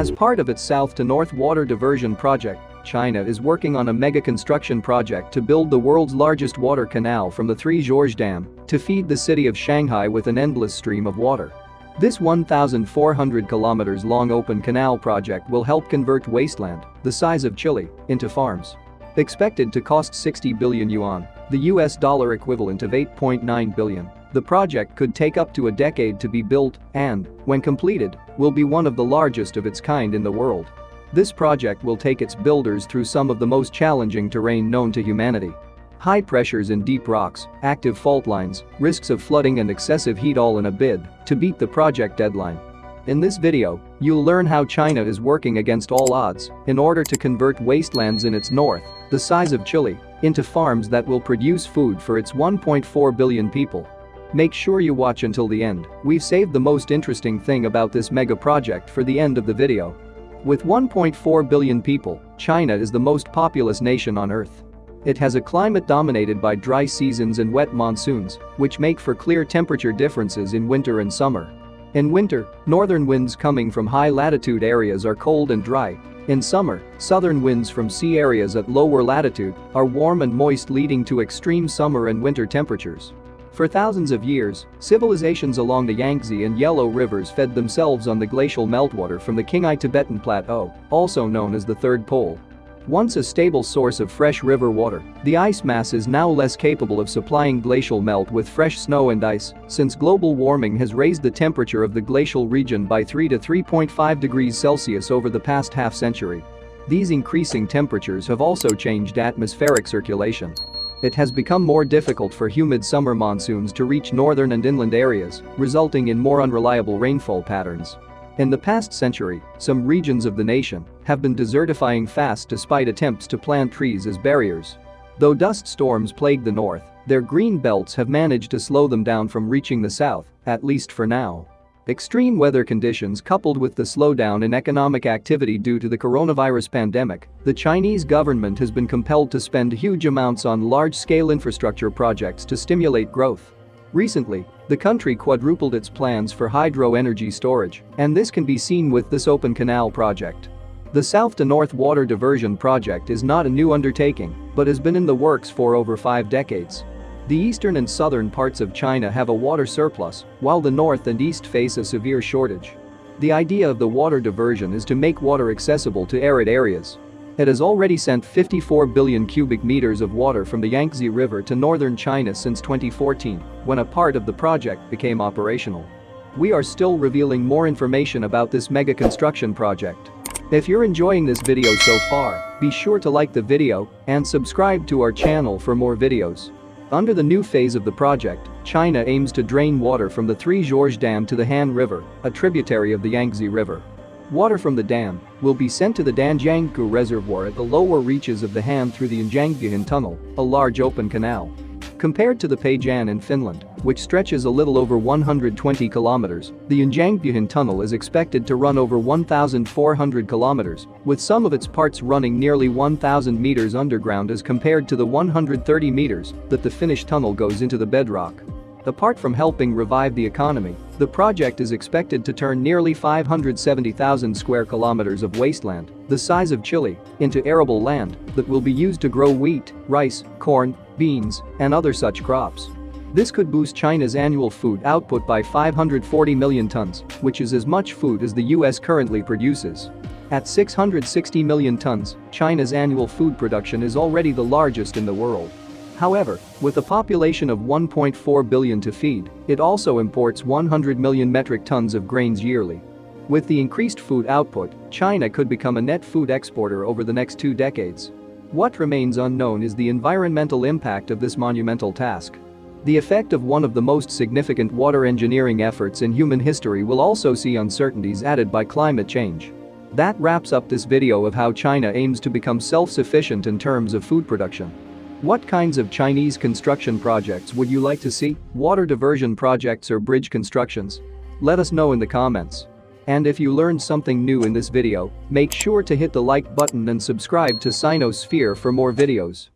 As part of its south to north water diversion project, China is working on a mega construction project to build the world's largest water canal from the Three Gorges Dam to feed the city of Shanghai with an endless stream of water. This 1,400 kilometers long open canal project will help convert wasteland, the size of Chile, into farms. Expected to cost 60 billion yuan, the US dollar equivalent of 8.9 billion. The project could take up to a decade to be built and, when completed, will be one of the largest of its kind in the world. This project will take its builders through some of the most challenging terrain known to humanity. High pressures in deep rocks, active fault lines, risks of flooding and excessive heat, all in a bid to beat the project deadline. In this video, you'll learn how China is working against all odds in order to convert wastelands in its north, the size of Chile, into farms that will produce food for its 1.4 billion people. Make sure you watch until the end. We've saved the most interesting thing about this mega project for the end of the video. With 1.4 billion people, China is the most populous nation on Earth. It has a climate dominated by dry seasons and wet monsoons, which make for clear temperature differences in winter and summer. In winter, northern winds coming from high-latitude areas are cold and dry. In summer, southern winds from sea areas at lower latitude are warm and moist, leading to extreme summer and winter temperatures. For thousands of years, civilizations along the Yangtze and Yellow rivers fed themselves on the glacial meltwater from the Qinghai Tibetan Plateau, also known as the Third Pole. Once a stable source of fresh river water, the ice mass is now less capable of supplying glacial melt with fresh snow and ice, since global warming has raised the temperature of the glacial region by 3 to 3.5 degrees Celsius over the past half-century. These increasing temperatures have also changed atmospheric circulation. It has become more difficult for humid summer monsoons to reach northern and inland areas, resulting in more unreliable rainfall patterns. In the past century, some regions of the nation have been desertifying fast despite attempts to plant trees as barriers. Though dust storms plague the north, their green belts have managed to slow them down from reaching the south, at least for now. Extreme weather conditions coupled with the slowdown in economic activity due to the coronavirus pandemic, the Chinese government has been compelled to spend huge amounts on large-scale infrastructure projects to stimulate growth. Recently, the country quadrupled its plans for hydro energy storage, and this can be seen with this open canal project. The south to north water diversion project is not a new undertaking, but has been in the works for over 5 decades. The eastern and southern parts of China have a water surplus, while the north and east face a severe shortage. The idea of the water diversion is to make water accessible to arid areas. It has already sent 54 billion cubic meters of water from the Yangtze River to northern China since 2014, when a part of the project became operational. We are still revealing more information about this mega construction project. If you're enjoying this video so far, be sure to like the video and subscribe to our channel for more videos. Under the new phase of the project, China aims to drain water from the Three Gorges Dam to the Han River, a tributary of the Yangtze River. Water from the dam will be sent to the Danjiangkou Reservoir at the lower reaches of the Han through the Yangtze Tunnel, a large open canal. Compared to the Päijänne in Finland, which stretches a little over 120 kilometers, the Yangtze Tunnel is expected to run over 1,400 kilometers, with some of its parts running nearly 1,000 meters underground as compared to the 130 meters that the Finnish tunnel goes into the bedrock. Apart from helping revive the economy, the project is expected to turn nearly 570,000 square kilometers of wasteland, the size of Chile, into arable land that will be used to grow wheat, rice, corn, beans, and other such crops. This could boost China's annual food output by 540 million tons, which is as much food as the US currently produces. At 660 million tons, China's annual food production is already the largest in the world. However, with a population of 1.4 billion to feed, it also imports 100 million metric tons of grains yearly. With the increased food output, China could become a net food exporter over the next 2 decades. What remains unknown is the environmental impact of this monumental task. The effect of one of the most significant water engineering efforts in human history will also see uncertainties added by climate change. That wraps up this video of how China aims to become self-sufficient in terms of food production. What kinds of Chinese construction projects would you like to see? Water diversion projects or bridge constructions? Let us know in the comments. And if you learned something new in this video, make sure to hit the like button and subscribe to Sinosphere for more videos.